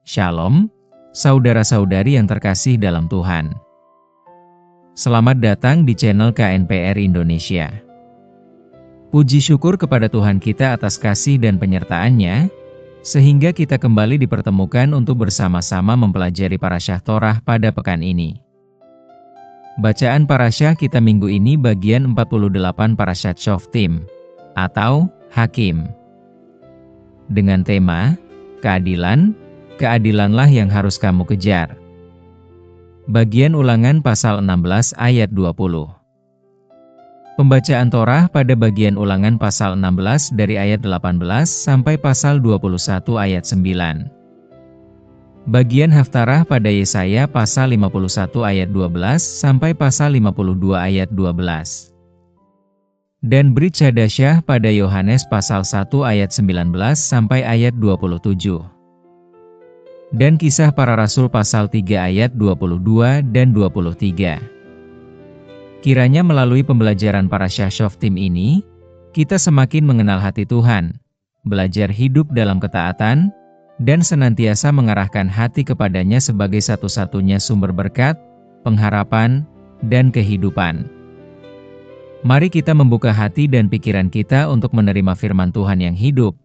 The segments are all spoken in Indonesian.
Shalom, saudara-saudari yang terkasih dalam Tuhan. Selamat datang di channel KNPR Indonesia. Puji syukur kepada Tuhan kita atas kasih dan penyertaan-Nya, sehingga kita kembali dipertemukan untuk bersama-sama mempelajari Parasyah Torah pada pekan ini. Bacaan Parasyah kita minggu ini bagian 48 Parasyat Shoftim, atau Hakim. Dengan tema, keadilan, keadilanlah yang harus kamu kejar. Bagian Ulangan pasal 16 ayat 20. Pembacaan Torah pada bagian Ulangan pasal 16 dari ayat 18 sampai pasal 21 ayat 9. Bagian Haftarah pada Yesaya pasal 51 ayat 12 sampai pasal 52 ayat 12. Dan Brit Chadasyah pada Yohanes pasal 1 ayat 19 sampai ayat 27. Dan Kisah Para Rasul pasal 3 ayat 22 dan 23. Kiranya melalui pembelajaran Parasyah Shoftim ini, kita semakin mengenal hati Tuhan, belajar hidup dalam ketaatan, dan senantiasa mengarahkan hati kepadanya sebagai satu-satunya sumber berkat, pengharapan, dan kehidupan. Mari kita membuka hati dan pikiran kita untuk menerima firman Tuhan yang hidup,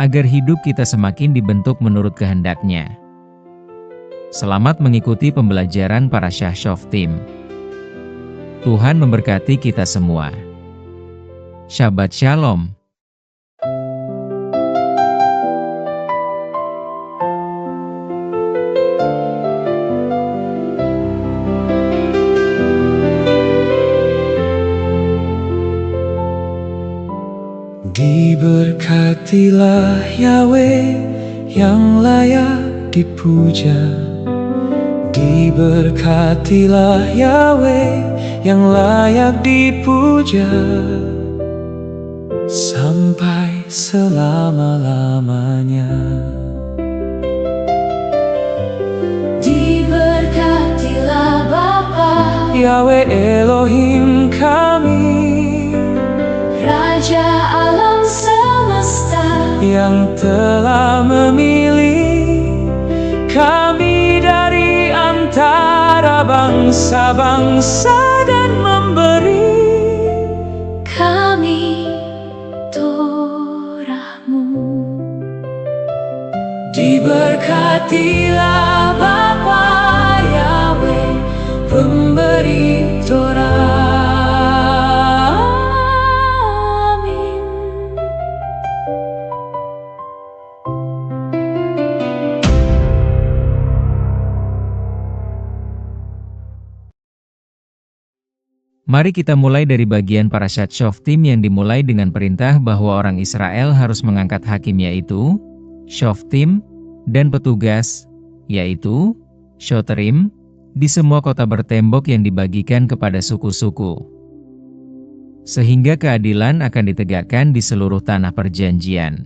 agar hidup kita semakin dibentuk menurut kehendak-Nya. Selamat mengikuti pembelajaran Parasyah Shoftim. Tuhan memberkati kita semua. Shabbat Shalom. Diberkatilah Yahweh yang layak dipuja. Diberkatilah Yahweh yang layak dipuja sampai selama-lamanya. Diberkatilah Bapa Yahweh Elohim kami, Raja alam semesta, yang telah memilih kami dari antara bangsa-bangsa dan memberi kami Torah-Mu. Diberkatilah Bapa Yahweh, pemberi Torah. Amin. Mari kita mulai dari bagian Parasyat Shoftim yang dimulai dengan perintah bahwa orang Israel harus mengangkat hakim yaitu Shoftim, dan petugas, yaitu Shotrim, di semua kota bertembok yang dibagikan kepada suku-suku. Sehingga keadilan akan ditegakkan di seluruh tanah perjanjian.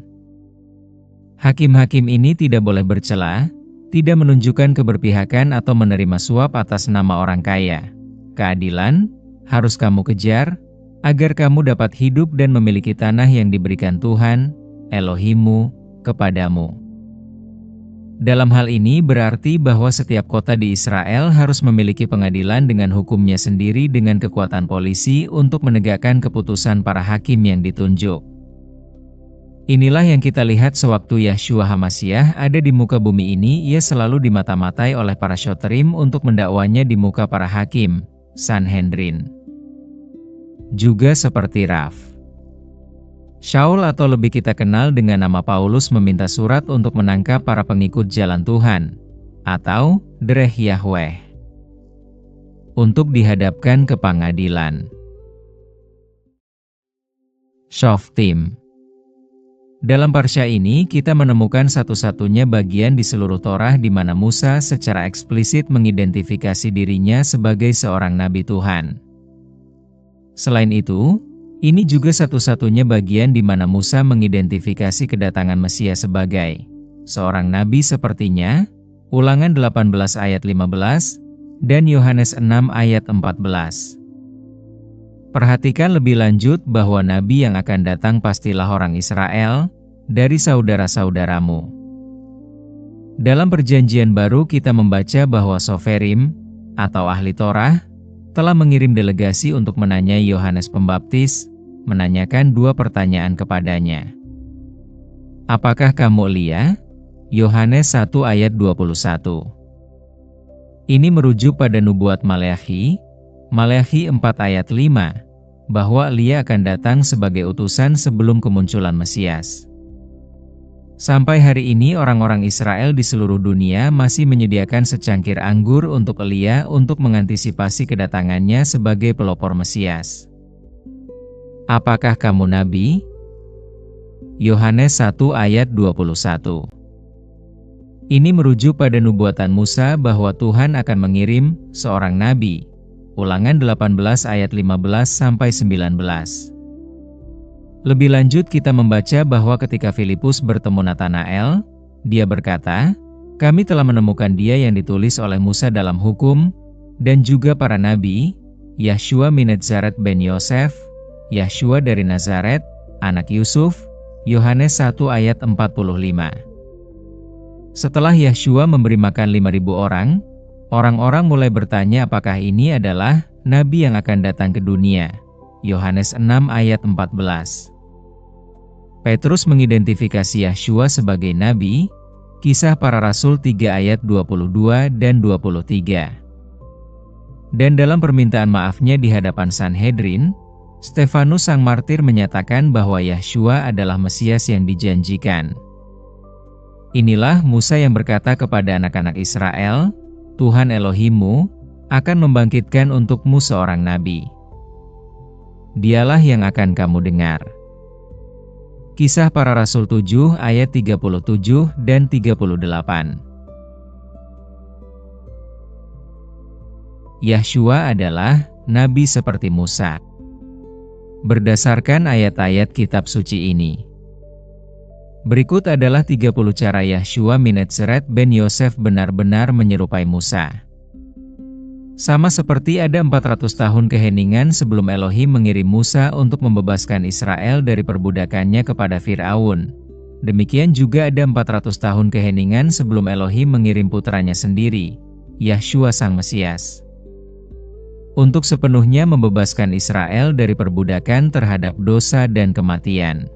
Hakim-hakim ini tidak boleh bercela, tidak menunjukkan keberpihakan atau menerima suap atas nama orang kaya. Keadilan harus kamu kejar, agar kamu dapat hidup dan memiliki tanah yang diberikan Tuhan, Elohimmu, kepadamu. Dalam hal ini berarti bahwa setiap kota di Israel harus memiliki pengadilan dengan hukumnya sendiri dengan kekuatan polisi untuk menegakkan keputusan para hakim yang ditunjuk. Inilah yang kita lihat sewaktu Yahshua HaMasyiah ada di muka bumi ini. Ia selalu dimata-matai oleh para Shotrim untuk mendakwanya di muka para hakim, Sanhedrin. Juga seperti Raf. Shaul atau lebih kita kenal dengan nama Paulus meminta surat untuk menangkap para pengikut jalan Tuhan, atau Dereh Yahweh, untuk dihadapkan ke pengadilan. Shoftim. Dalam parsya ini kita menemukan satu-satunya bagian di seluruh Torah di mana Musa secara eksplisit mengidentifikasi dirinya sebagai seorang nabi Tuhan. Selain itu, ini juga satu-satunya bagian di mana Musa mengidentifikasi kedatangan Mesias sebagai seorang nabi sepertinya, Ulangan 18 ayat 15, dan Yohanes 6 ayat 14. Perhatikan lebih lanjut bahwa nabi yang akan datang pastilah orang Israel, dari saudara-saudaramu. Dalam Perjanjian Baru kita membaca bahwa Soferim, atau ahli Torah, telah mengirim delegasi untuk menanyai Yohanes Pembaptis, menanyakan dua pertanyaan kepadanya. Apakah kamu Elia? Yohanes 1 ayat 21. Ini merujuk pada nubuat Maleakhi 4 ayat 5, bahwa Elia akan datang sebagai utusan sebelum kemunculan Mesias. Sampai hari ini orang-orang Israel di seluruh dunia masih menyediakan secangkir anggur untuk Elia untuk mengantisipasi kedatangannya sebagai pelopor Mesias. Apakah kamu nabi? Yohanes 1 ayat 21. Ini merujuk pada nubuatan Musa bahwa Tuhan akan mengirim seorang nabi. Ulangan 18 ayat 15-19. Lebih lanjut kita membaca bahwa ketika Filipus bertemu Natanael, dia berkata, "Kami telah menemukan dia yang ditulis oleh Musa dalam hukum, dan juga para nabi, Yahshua min Nazaret ben Yosef, Yahshua dari Nazaret, anak Yusuf." Yohanes 1 ayat 45. Setelah Yahshua memberi makan 5.000 orang, orang-orang mulai bertanya apakah ini adalah nabi yang akan datang ke dunia. Yohanes 6 ayat 14. Petrus mengidentifikasi Yahshua sebagai nabi, Kisah Para Rasul 3 ayat 22 dan 23. Dan dalam permintaan maafnya di hadapan Sanhedrin, Stefanus sang martir menyatakan bahwa Yahshua adalah Mesias yang dijanjikan. Inilah Musa yang berkata kepada anak-anak Israel, "Tuhan Elohimmu akan membangkitkan untukmu seorang nabi. Dialah yang akan kamu dengar." Kisah Para Rasul 7 ayat 37 dan 38. Yahshua adalah nabi seperti Musa. Berdasarkan ayat-ayat kitab suci ini, berikut adalah 30 cara Yahshua min Nazaret ben Yosef benar-benar menyerupai Musa. Sama seperti ada 400 tahun keheningan sebelum Elohim mengirim Musa untuk membebaskan Israel dari perbudakannya kepada Fir'aun. Demikian juga ada 400 tahun keheningan sebelum Elohim mengirim putranya sendiri, Yahshua sang Mesias, untuk sepenuhnya membebaskan Israel dari perbudakan terhadap dosa dan kematian.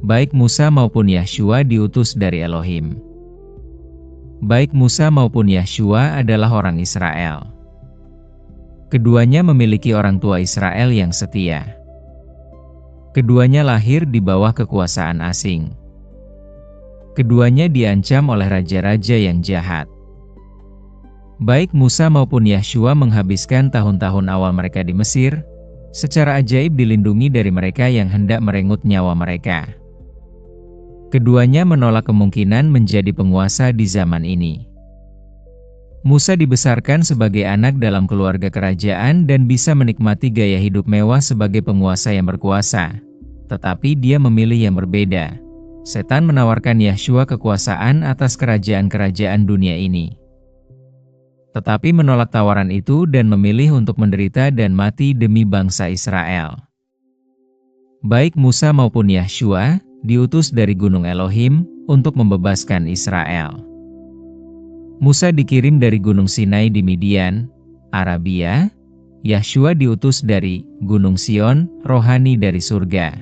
Baik Musa maupun Yahshua diutus dari Elohim. Baik Musa maupun Yahshua adalah orang Israel. Keduanya memiliki orang tua Israel yang setia. Keduanya lahir di bawah kekuasaan asing. Keduanya diancam oleh raja-raja yang jahat. Baik Musa maupun Yahshua menghabiskan tahun-tahun awal mereka di Mesir, secara ajaib dilindungi dari mereka yang hendak merenggut nyawa mereka. Keduanya menolak kemungkinan menjadi penguasa di zaman ini. Musa dibesarkan sebagai anak dalam keluarga kerajaan dan bisa menikmati gaya hidup mewah sebagai penguasa yang berkuasa. Tetapi dia memilih yang berbeda. Setan menawarkan Yahshua kekuasaan atas kerajaan-kerajaan dunia ini. Tetapi menolak tawaran itu dan memilih untuk menderita dan mati demi bangsa Israel. Baik Musa maupun Yahshua diutus dari Gunung Elohim untuk membebaskan Israel. Musa dikirim dari Gunung Sinai di Midian, Arabia. Yahshua diutus dari Gunung Sion, rohani dari surga.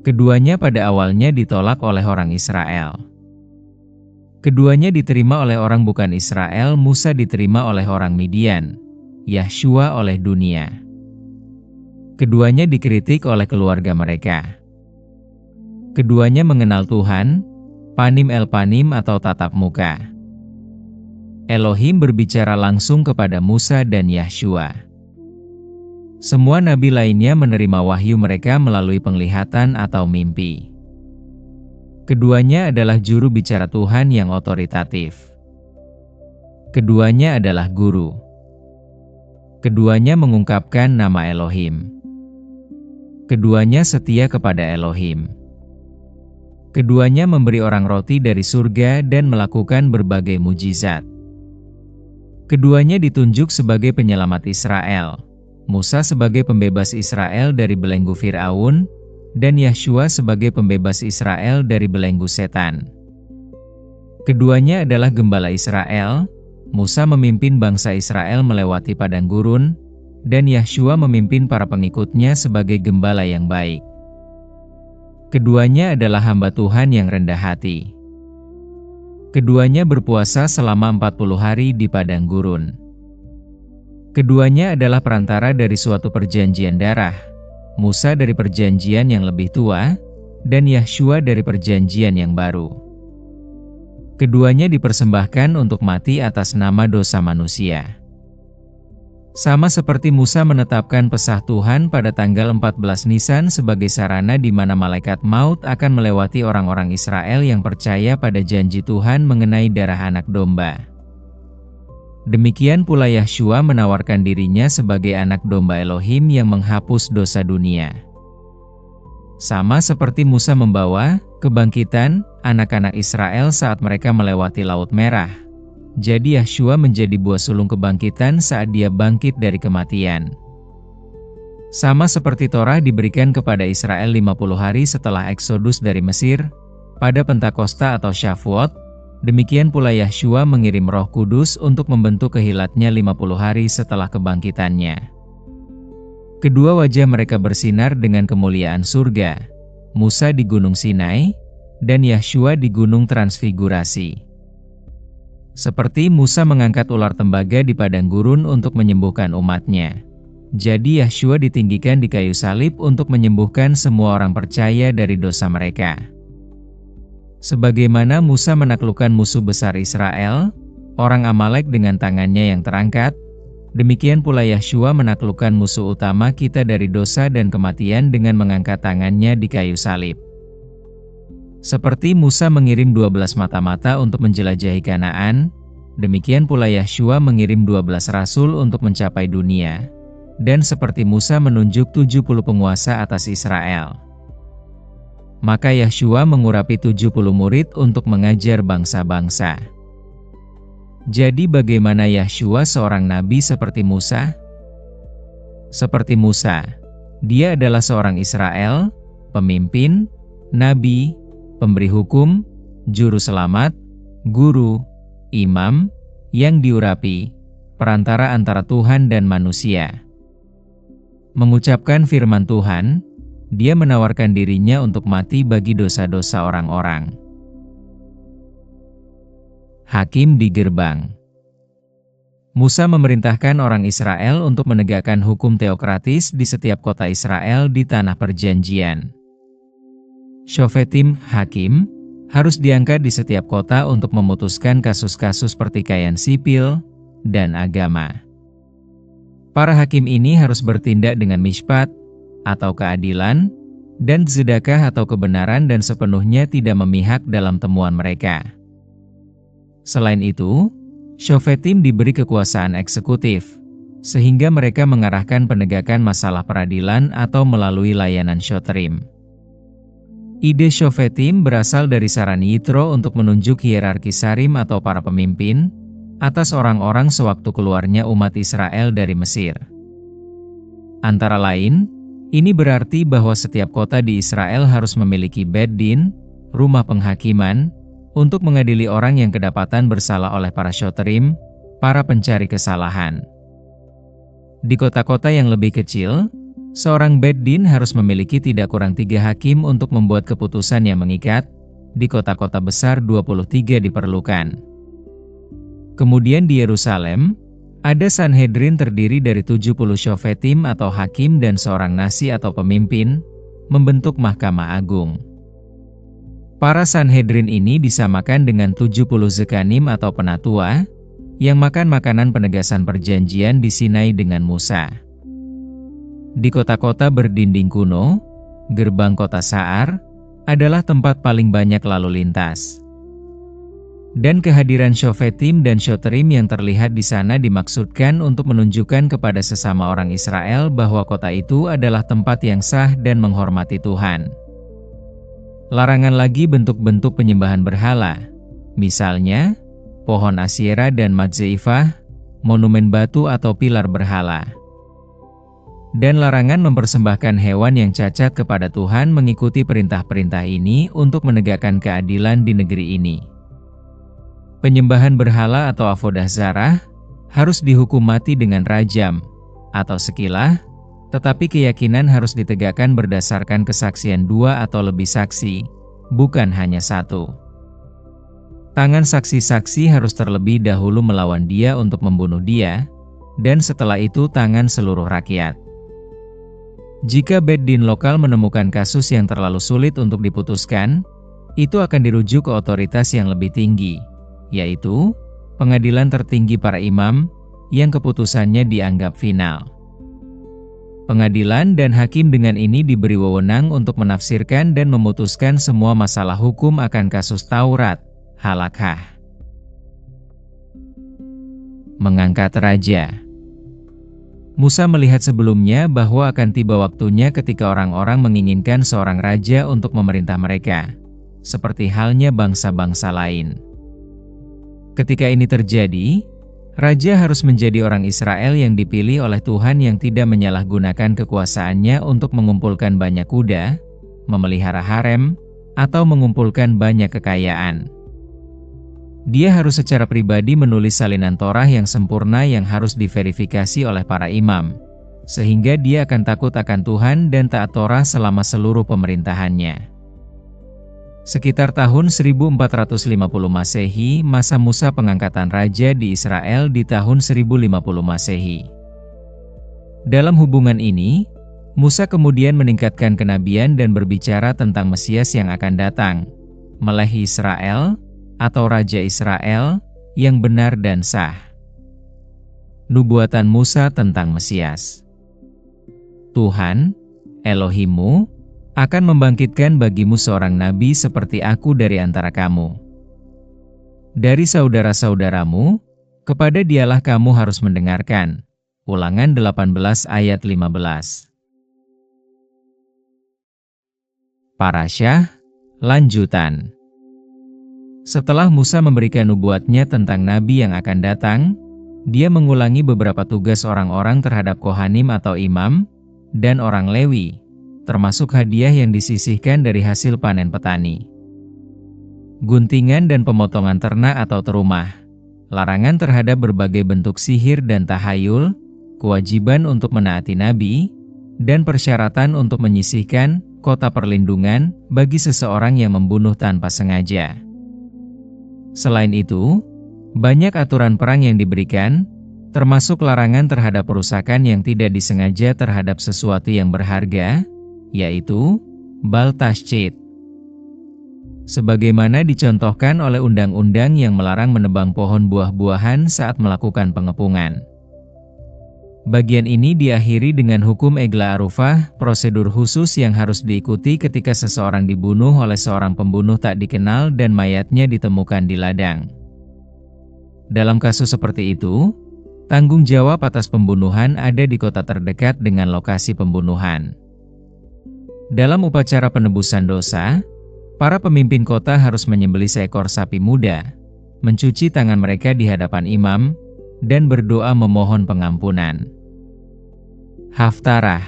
Keduanya pada awalnya ditolak oleh orang Israel. Keduanya diterima oleh orang bukan Israel. Musa diterima oleh orang Midian, Yahshua oleh dunia. Keduanya dikritik oleh keluarga mereka. Keduanya mengenal Tuhan, panim el panim atau tatap muka. Elohim berbicara langsung kepada Musa dan Yahshua. Semua nabi lainnya menerima wahyu mereka melalui penglihatan atau mimpi. Keduanya adalah juru bicara Tuhan yang otoritatif. Keduanya adalah guru. Keduanya mengungkapkan nama Elohim. Keduanya setia kepada Elohim. Keduanya memberi orang roti dari surga dan melakukan berbagai mujizat. Keduanya ditunjuk sebagai penyelamat Israel. Musa sebagai pembebas Israel dari belenggu Fir'aun, dan Yahshua sebagai pembebas Israel dari belenggu setan. Keduanya adalah gembala Israel. Musa memimpin bangsa Israel melewati padang gurun, dan Yahshua memimpin para pengikutnya sebagai gembala yang baik. Keduanya adalah hamba Tuhan yang rendah hati. Keduanya berpuasa selama 40 hari di padang gurun. Keduanya adalah perantara dari suatu perjanjian darah. Musa dari perjanjian yang lebih tua, dan Yahshua dari perjanjian yang baru. Keduanya dipersembahkan untuk mati atas nama dosa manusia. Sama seperti Musa menetapkan pesah Tuhan pada tanggal 14 Nisan sebagai sarana di mana malaikat maut akan melewati orang-orang Israel yang percaya pada janji Tuhan mengenai darah anak domba. Demikian pula Yahshua menawarkan dirinya sebagai anak domba Elohim yang menghapus dosa dunia. Sama seperti Musa membawa kebangkitan anak-anak Israel saat mereka melewati Laut Merah. Jadi Yahshua menjadi buah sulung kebangkitan saat dia bangkit dari kematian. Sama seperti Torah diberikan kepada Israel 50 hari setelah Eksodus dari Mesir, pada Pentakosta atau Shavuot, demikian pula Yahshua mengirim Roh Kudus untuk membentuk kehilatnya 50 hari setelah kebangkitannya. Kedua wajah mereka bersinar dengan kemuliaan surga. Musa di Gunung Sinai, dan Yahshua di Gunung Transfigurasi. Seperti Musa mengangkat ular tembaga di padang gurun untuk menyembuhkan umatnya. Jadi Yahshua ditinggikan di kayu salib untuk menyembuhkan semua orang percaya dari dosa mereka. Sebagaimana Musa menaklukkan musuh besar Israel, orang Amalek dengan tangannya yang terangkat, demikian pula Yahshua menaklukkan musuh utama kita dari dosa dan kematian dengan mengangkat tangannya di kayu salib. Seperti Musa mengirim 12 mata-mata untuk menjelajahi Kanaan, demikian pula Yahshua mengirim 12 rasul untuk mencapai dunia. Dan seperti Musa menunjuk 70 penguasa atas Israel, maka Yahshua mengurapi 70 murid untuk mengajar bangsa-bangsa. Jadi bagaimana Yahshua seorang nabi seperti Musa? Seperti Musa, dia adalah seorang Israel, pemimpin, nabi, pemberi hukum, juru selamat, guru, imam, yang diurapi, perantara antara Tuhan dan manusia. Mengucapkan firman Tuhan, dia menawarkan dirinya untuk mati bagi dosa-dosa orang-orang. Hakim di gerbang. Musa memerintahkan orang Israel untuk menegakkan hukum teokratis di setiap kota Israel di tanah perjanjian. Shofetim, hakim, harus diangkat di setiap kota untuk memutuskan kasus-kasus pertikaian sipil dan agama. Para hakim ini harus bertindak dengan mishpat, atau keadilan, dan tzedakah atau kebenaran dan sepenuhnya tidak memihak dalam temuan mereka. Selain itu, Shofetim diberi kekuasaan eksekutif, sehingga mereka mengarahkan penegakan masalah peradilan atau melalui layanan Shotrim. Ide Shofetim berasal dari saran Yitro untuk menunjuk hierarki Sarim atau para pemimpin, atas orang-orang sewaktu keluarnya umat Israel dari Mesir. Antara lain, ini berarti bahwa setiap kota di Israel harus memiliki Beit Din, rumah penghakiman, untuk mengadili orang yang kedapatan bersalah oleh para Shotrim, para pencari kesalahan. Di kota-kota yang lebih kecil, seorang Beit Din harus memiliki tidak kurang 3 hakim untuk membuat keputusan yang mengikat. Di kota-kota besar 23 diperlukan. Kemudian di Yerusalem, ada Sanhedrin terdiri dari 70 Shofetim atau hakim dan seorang nasi atau pemimpin, membentuk Mahkamah Agung. Para Sanhedrin ini disamakan dengan 70 Zekanim atau penatua, yang makan makanan penegasan perjanjian di Sinai dengan Musa. Di kota-kota berdinding kuno, gerbang kota Saar, adalah tempat paling banyak lalu lintas. Dan kehadiran Shofetim dan Shotrim yang terlihat di sana dimaksudkan untuk menunjukkan kepada sesama orang Israel bahwa kota itu adalah tempat yang sah dan menghormati Tuhan. Larangan lagi bentuk-bentuk penyembahan berhala, misalnya, pohon Asyera dan Matzeifah, monumen batu atau pilar berhala. Dan larangan mempersembahkan hewan yang cacat kepada Tuhan mengikuti perintah-perintah ini untuk menegakkan keadilan di negeri ini. Penyembahan berhala atau avodah zarah harus dihukum mati dengan rajam atau sekilah, tetapi keyakinan harus ditegakkan berdasarkan kesaksian 2 atau lebih saksi, bukan hanya 1. Tangan saksi-saksi harus terlebih dahulu melawan dia untuk membunuh dia, dan setelah itu tangan seluruh rakyat. Jika Beit Din lokal menemukan kasus yang terlalu sulit untuk diputuskan, itu akan dirujuk ke otoritas yang lebih tinggi, yaitu pengadilan tertinggi para imam, yang keputusannya dianggap final. Pengadilan dan hakim dengan ini diberi wewenang untuk menafsirkan dan memutuskan semua masalah hukum akan kasus Taurat, halakah. Mengangkat raja. Musa melihat sebelumnya bahwa akan tiba waktunya ketika orang-orang menginginkan seorang raja untuk memerintah mereka, seperti halnya bangsa-bangsa lain. Ketika ini terjadi, raja harus menjadi orang Israel yang dipilih oleh Tuhan yang tidak menyalahgunakan kekuasaannya untuk mengumpulkan banyak kuda, memelihara harem, atau mengumpulkan banyak kekayaan. Dia harus secara pribadi menulis salinan Torah yang sempurna yang harus diverifikasi oleh para imam, sehingga dia akan takut akan Tuhan dan taat Torah selama seluruh pemerintahannya. Sekitar tahun 1450 Masehi, masa Musa pengangkatan raja di Israel di tahun 1050 Masehi. Dalam hubungan ini, Musa kemudian meningkatkan kenabian dan berbicara tentang Mesias yang akan datang, Meleh Israel, atau Raja Israel, yang benar dan sah. Nubuatan Musa tentang Mesias. Tuhan, Elohimmu, akan membangkitkan bagimu seorang nabi seperti aku dari antara kamu. Dari saudara-saudaramu, kepada dialah kamu harus mendengarkan. Ulangan 18 ayat 15. Parasyah, lanjutan. Setelah Musa memberikan nubuatnya tentang nabi yang akan datang, dia mengulangi beberapa tugas orang-orang terhadap Kohanim atau imam, dan orang Lewi, termasuk hadiah yang disisihkan dari hasil panen petani. Guntingan dan pemotongan ternak atau terumah, larangan terhadap berbagai bentuk sihir dan tahayul, kewajiban untuk menaati nabi, dan persyaratan untuk menyisihkan kota perlindungan bagi seseorang yang membunuh tanpa sengaja. Selain itu, banyak aturan perang yang diberikan, termasuk larangan terhadap perusakan yang tidak disengaja terhadap sesuatu yang berharga, yaitu bal tashchid. Sebagaimana dicontohkan oleh undang-undang yang melarang menebang pohon buah-buahan saat melakukan pengepungan. Bagian ini diakhiri dengan hukum Eglah Arufah, prosedur khusus yang harus diikuti ketika seseorang dibunuh oleh seorang pembunuh tak dikenal dan mayatnya ditemukan di ladang. Dalam kasus seperti itu, tanggung jawab atas pembunuhan ada di kota terdekat dengan lokasi pembunuhan. Dalam upacara penebusan dosa, para pemimpin kota harus menyembelih seekor sapi muda, mencuci tangan mereka di hadapan imam, dan berdoa memohon pengampunan. Haftarah.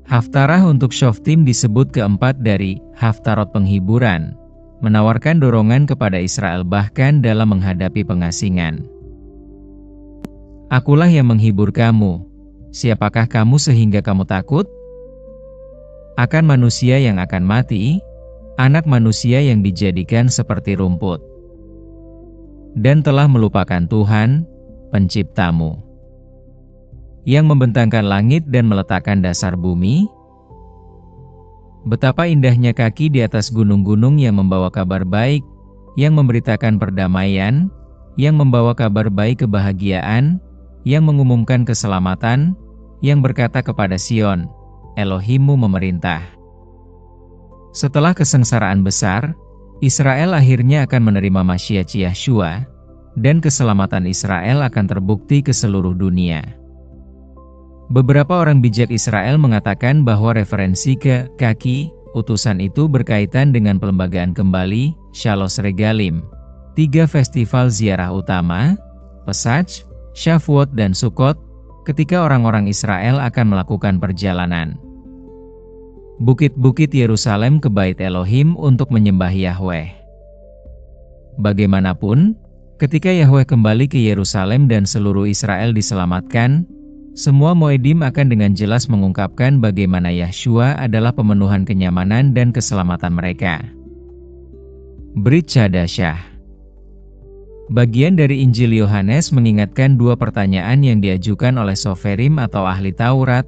Haftarah untuk Shoftim disebut keempat dari Haftarot penghiburan, menawarkan dorongan kepada Israel bahkan dalam menghadapi pengasingan. Akulah yang menghibur kamu. Siapakah kamu sehingga kamu takut? Akan manusia yang akan mati, anak manusia yang dijadikan seperti rumput. Dan telah melupakan Tuhan, penciptamu, yang membentangkan langit dan meletakkan dasar bumi. Betapa indahnya kaki di atas gunung-gunung yang membawa kabar baik, yang memberitakan perdamaian, yang membawa kabar baik kebahagiaan, yang mengumumkan keselamatan, yang berkata kepada Sion, Elohimmu memerintah. Setelah kesengsaraan besar, Israel akhirnya akan menerima Masyiach Yahshua, dan keselamatan Israel akan terbukti ke seluruh dunia. Beberapa orang bijak Israel mengatakan bahwa referensi ke kaki utusan itu berkaitan dengan pelembagaan kembali Shalos Regalim, 3 festival ziarah utama, Pesach, Shavuot dan Sukkot, ketika orang-orang Israel akan melakukan perjalanan bukit-bukit Yerusalem ke Bait Elohim untuk menyembah Yahweh. Bagaimanapun, ketika Yahweh kembali ke Yerusalem dan seluruh Israel diselamatkan, semua Moedim akan dengan jelas mengungkapkan bagaimana Yahshua adalah pemenuhan kenyamanan dan keselamatan mereka. Brit Chadasyah. Bagian dari Injil Yohanes mengingatkan dua pertanyaan yang diajukan oleh Soferim atau ahli Taurat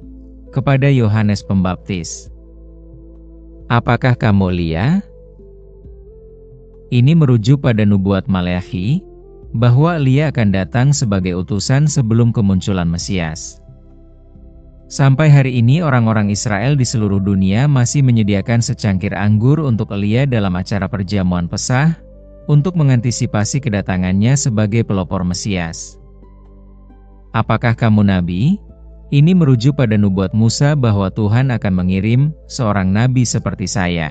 kepada Yohanes Pembaptis. Apakah kamu Elia? Ini merujuk pada nubuat Maleakhi, bahwa Elia akan datang sebagai utusan sebelum kemunculan Mesias. Sampai hari ini orang-orang Israel di seluruh dunia masih menyediakan secangkir anggur untuk Elia dalam acara perjamuan Pesah, untuk mengantisipasi kedatangannya sebagai pelopor Mesias. Apakah kamu nabi? Ini merujuk pada nubuat Musa bahwa Tuhan akan mengirim seorang nabi seperti saya.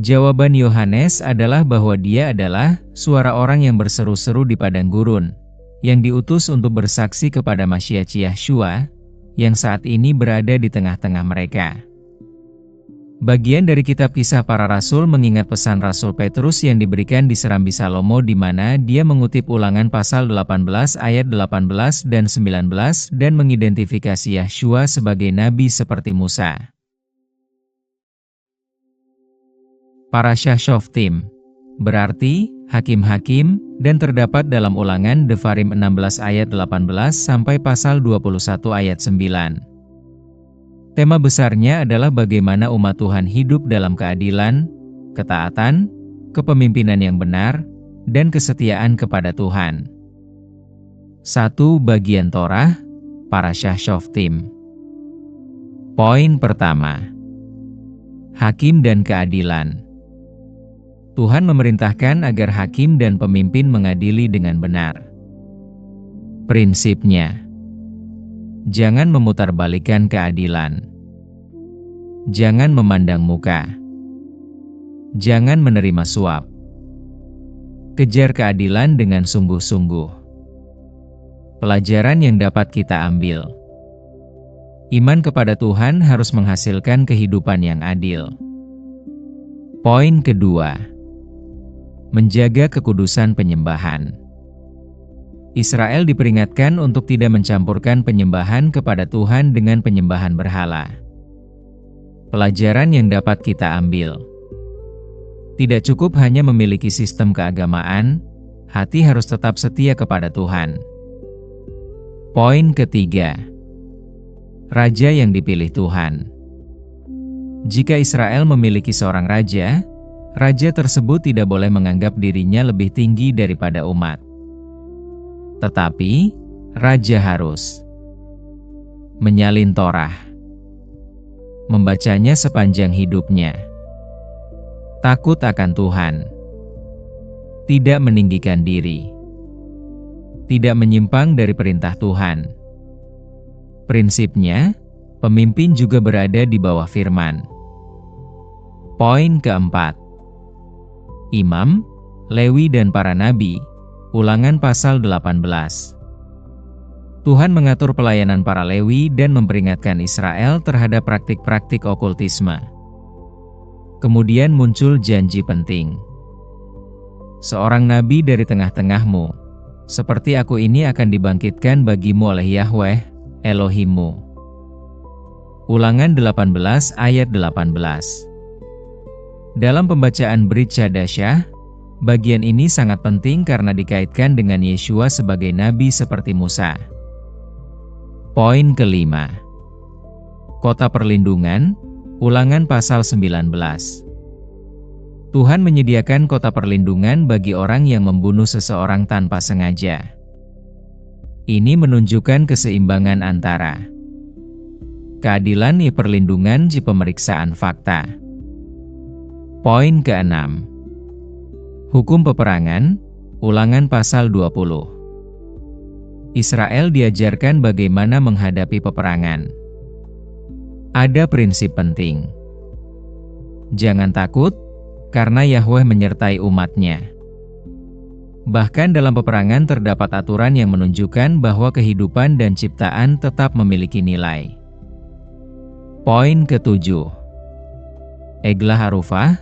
Jawaban Yohanes adalah bahwa dia adalah suara orang yang berseru-seru di padang gurun, yang diutus untuk bersaksi kepada Mashiach Yahshua, yang saat ini berada di tengah-tengah mereka. Bagian dari kitab Kisah Para Rasul mengingat pesan Rasul Petrus yang diberikan di Serambi Salomo di mana dia mengutip Ulangan pasal 18 ayat 18 dan 19 dan mengidentifikasi Yahshua sebagai nabi seperti Musa. Parasyah Shoftim berarti hakim-hakim dan terdapat dalam Ulangan Devarim 16 ayat 18 sampai pasal 21 ayat 9. Tema besarnya adalah bagaimana umat Tuhan hidup dalam keadilan, ketaatan, kepemimpinan yang benar, dan kesetiaan kepada Tuhan. 1. Bagian Torah, Parasyah Shoftim. Poin pertama. Hakim dan keadilan. Tuhan memerintahkan agar hakim dan pemimpin mengadili dengan benar. Prinsipnya, jangan memutarbalikkan keadilan. Jangan memandang muka. Jangan menerima suap. Kejar keadilan dengan sungguh-sungguh. Pelajaran yang dapat kita ambil. Iman kepada Tuhan harus menghasilkan kehidupan yang adil. Poin kedua. Menjaga kekudusan penyembahan. Israel diperingatkan untuk tidak mencampurkan penyembahan kepada Tuhan dengan penyembahan berhala. Pelajaran yang dapat kita ambil. Tidak cukup hanya memiliki sistem keagamaan, hati harus tetap setia kepada Tuhan. Poin ketiga. Raja yang dipilih Tuhan. Jika Israel memiliki seorang raja, raja tersebut tidak boleh menganggap dirinya lebih tinggi daripada umat. Tetapi, raja harus menyalin Torah, membacanya sepanjang hidupnya, takut akan Tuhan, tidak meninggikan diri, tidak menyimpang dari perintah Tuhan. Prinsipnya, pemimpin juga berada di bawah firman. Poin keempat. Imam, Lewi dan para nabi, Ulangan pasal 18. Tuhan mengatur pelayanan para Lewi dan memperingatkan Israel terhadap praktik-praktik okultisme. Kemudian muncul janji penting. Seorang nabi dari tengah-tengahmu, seperti aku ini akan dibangkitkan bagimu oleh Yahweh, Elohimmu. Ulangan 18 ayat 18. Dalam pembacaan Brit Chadasyah, bagian ini sangat penting karena dikaitkan dengan Yeshua sebagai nabi seperti Musa. Poin kelima. Kota perlindungan, Ulangan pasal 19. Tuhan menyediakan kota perlindungan bagi orang yang membunuh seseorang tanpa sengaja. Ini menunjukkan keseimbangan antara keadilan dan perlindungan di pemeriksaan fakta. Poin keenam. Hukum peperangan, Ulangan pasal 20. Israel diajarkan bagaimana menghadapi peperangan. Ada prinsip penting. Jangan takut, karena Yahweh menyertai umatnya. Bahkan dalam peperangan terdapat aturan yang menunjukkan bahwa kehidupan dan ciptaan tetap memiliki nilai. Poin ketujuh. Eglah Harufah,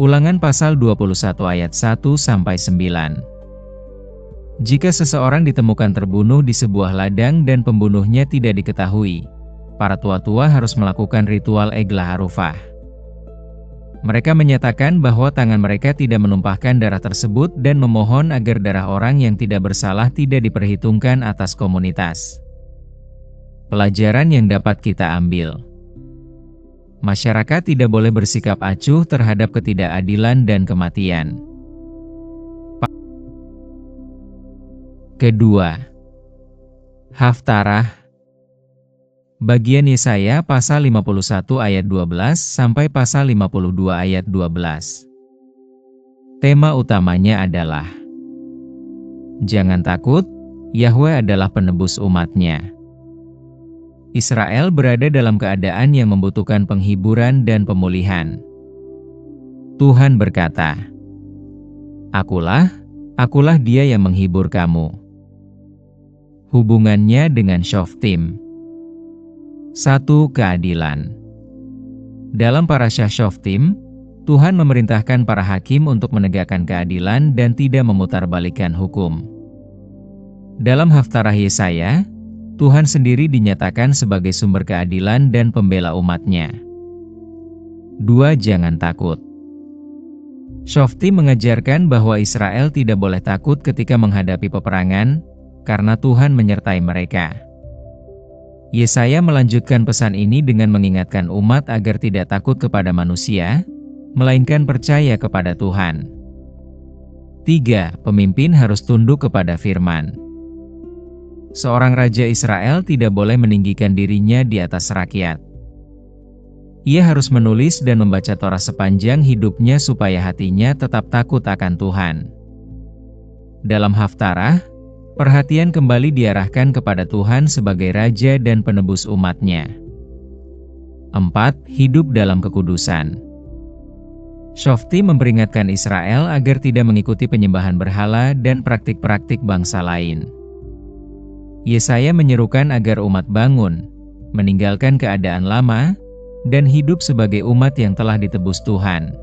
Ulangan pasal 21 ayat 1-9. Jika seseorang ditemukan terbunuh di sebuah ladang dan pembunuhnya tidak diketahui, para tua-tua harus melakukan ritual Eglah Arufah. Mereka menyatakan bahwa tangan mereka tidak menumpahkan darah tersebut dan memohon agar darah orang yang tidak bersalah tidak diperhitungkan atas komunitas. Pelajaran yang dapat kita ambil. Masyarakat tidak boleh bersikap acuh terhadap ketidakadilan dan kematian. Kedua, Haftarah. Bagian Yesaya pasal 51 ayat 12 sampai pasal 52 ayat 12. Tema utamanya adalah jangan takut, Yahweh adalah penebus umatnya. Israel berada dalam keadaan yang membutuhkan penghiburan dan pemulihan. Tuhan berkata, Akulah dia yang menghibur kamu. Hubungannya dengan Shoftim. 1. Keadilan. Dalam Parasyah Shoftim, Tuhan memerintahkan para hakim untuk menegakkan keadilan dan tidak memutarbalikkan hukum. Dalam Haftarah Yesaya, Tuhan sendiri dinyatakan sebagai sumber keadilan dan pembela umatnya. 2. Jangan takut. Shoftim mengajarkan bahwa Israel tidak boleh takut ketika menghadapi peperangan, karena Tuhan menyertai mereka. Yesaya melanjutkan pesan ini dengan mengingatkan umat agar tidak takut kepada manusia, melainkan percaya kepada Tuhan. 3. Pemimpin harus tunduk kepada firman. Seorang raja Israel tidak boleh meninggikan dirinya di atas rakyat. Ia harus menulis dan membaca Torah sepanjang hidupnya supaya hatinya tetap takut akan Tuhan. Dalam Haftarah, perhatian kembali diarahkan kepada Tuhan sebagai Raja dan penebus umatnya. 4. Hidup dalam kekudusan. Shoftim memperingatkan Israel agar tidak mengikuti penyembahan berhala dan praktik-praktik bangsa lain. Yesaya menyerukan agar umat bangun, meninggalkan keadaan lama, dan hidup sebagai umat yang telah ditebus Tuhan.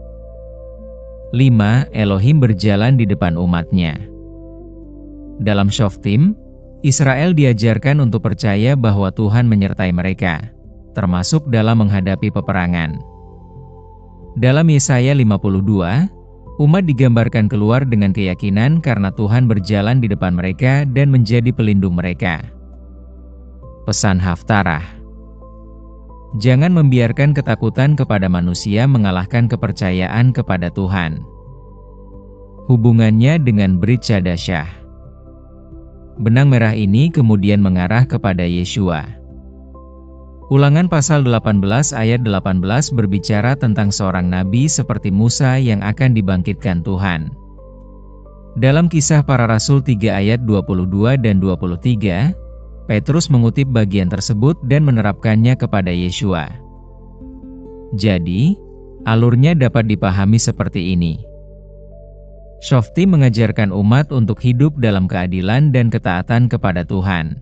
5. Elohim berjalan di depan umatnya. Dalam Shoftim, Israel diajarkan untuk percaya bahwa Tuhan menyertai mereka, termasuk dalam menghadapi peperangan. Dalam Yesaya 52, umat digambarkan keluar dengan keyakinan karena Tuhan berjalan di depan mereka dan menjadi pelindung mereka. Pesan Haftarah. Jangan membiarkan ketakutan kepada manusia mengalahkan kepercayaan kepada Tuhan. Hubungannya dengan Brit Chadasyah. Benang merah ini kemudian mengarah kepada Yeshua. Ulangan pasal 18 ayat 18 berbicara tentang seorang nabi seperti Musa yang akan dibangkitkan Tuhan. Dalam Kisah Para Rasul 3 ayat 22 dan 23, Petrus mengutip bagian tersebut dan menerapkannya kepada Yeshua. Jadi, alurnya dapat dipahami seperti ini. Shoftim mengajarkan umat untuk hidup dalam keadilan dan ketaatan kepada Tuhan.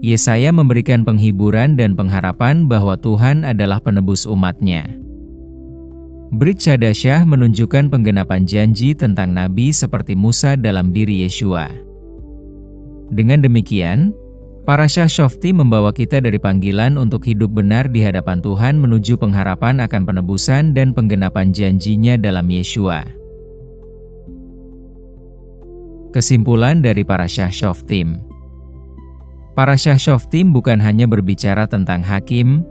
Yesaya memberikan penghiburan dan pengharapan bahwa Tuhan adalah penebus umatnya. Brit Chadasyah menunjukkan penggenapan janji tentang nabi seperti Musa dalam diri Yeshua. Dengan demikian, Parasyah Shoftim membawa kita dari panggilan untuk hidup benar di hadapan Tuhan menuju pengharapan akan penebusan dan penggenapan janjinya dalam Yeshua. Kesimpulan dari Parasyah Shoftim. Parasyah Shoftim bukan hanya berbicara tentang hakim,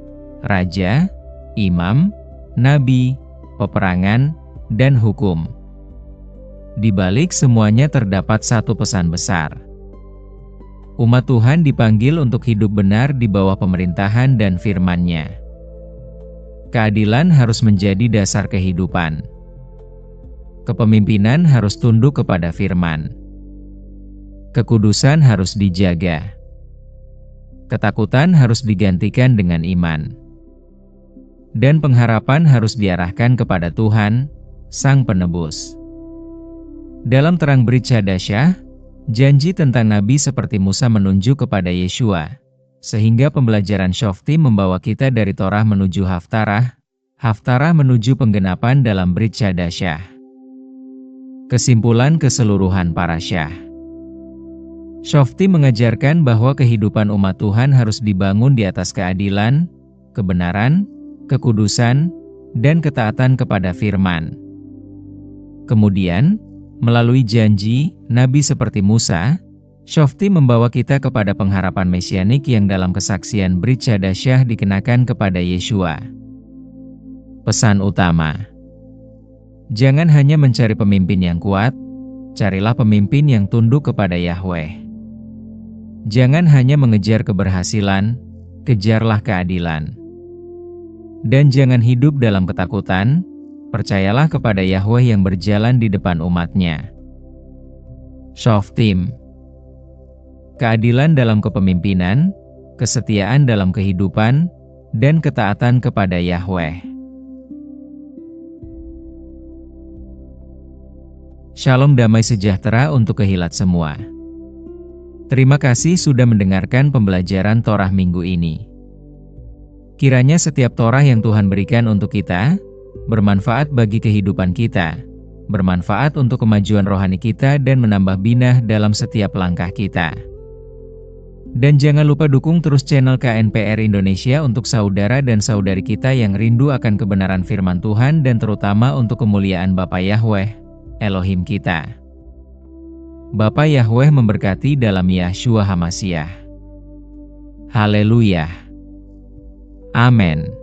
raja, imam, nabi, peperangan, dan hukum. Di balik semuanya terdapat satu pesan besar. Umat Tuhan dipanggil untuk hidup benar di bawah pemerintahan dan firman-Nya. Keadilan harus menjadi dasar kehidupan. Kepemimpinan harus tunduk kepada firman. Kekudusan harus dijaga. Ketakutan harus digantikan dengan iman. Dan pengharapan harus diarahkan kepada Tuhan, Sang Penebus. Dalam terang Brit Chadasyah, janji tentang nabi seperti Musa menunjuk kepada Yeshua, sehingga pembelajaran Shoftim membawa kita dari Torah menuju Haftarah, Haftarah menuju penggenapan dalam Brit Syadasyah. Kesimpulan keseluruhan parasyah. Shofti mengajarkan bahwa kehidupan umat Tuhan harus dibangun di atas keadilan, kebenaran, kekudusan, dan ketaatan kepada firman. Kemudian, melalui janji, nabi seperti Musa, Shofti membawa kita kepada pengharapan mesianik yang dalam kesaksian Brit Syadasyah dikenakan kepada Yeshua. Pesan utama: jangan hanya mencari pemimpin yang kuat, carilah pemimpin yang tunduk kepada Yahweh. Jangan hanya mengejar keberhasilan, kejarlah keadilan. Dan jangan hidup dalam ketakutan, percayalah kepada Yahweh yang berjalan di depan umatnya. Shoftim. Keadilan dalam kepemimpinan, kesetiaan dalam kehidupan, dan ketaatan kepada Yahweh. Shalom damai sejahtera untuk kehilat semua. Terima kasih sudah mendengarkan pembelajaran Torah minggu ini. Kiranya setiap Torah yang Tuhan berikan untuk kita, bermanfaat bagi kehidupan kita, bermanfaat untuk kemajuan rohani kita dan menambah binah dalam setiap langkah kita. Dan jangan lupa dukung terus channel KNPR Indonesia untuk saudara dan saudari kita yang rindu akan kebenaran firman Tuhan dan terutama untuk kemuliaan Bapa Yahweh, Elohim kita. Bapa Yahweh memberkati dalam Yahshua HaMashiach. Haleluya. Amen.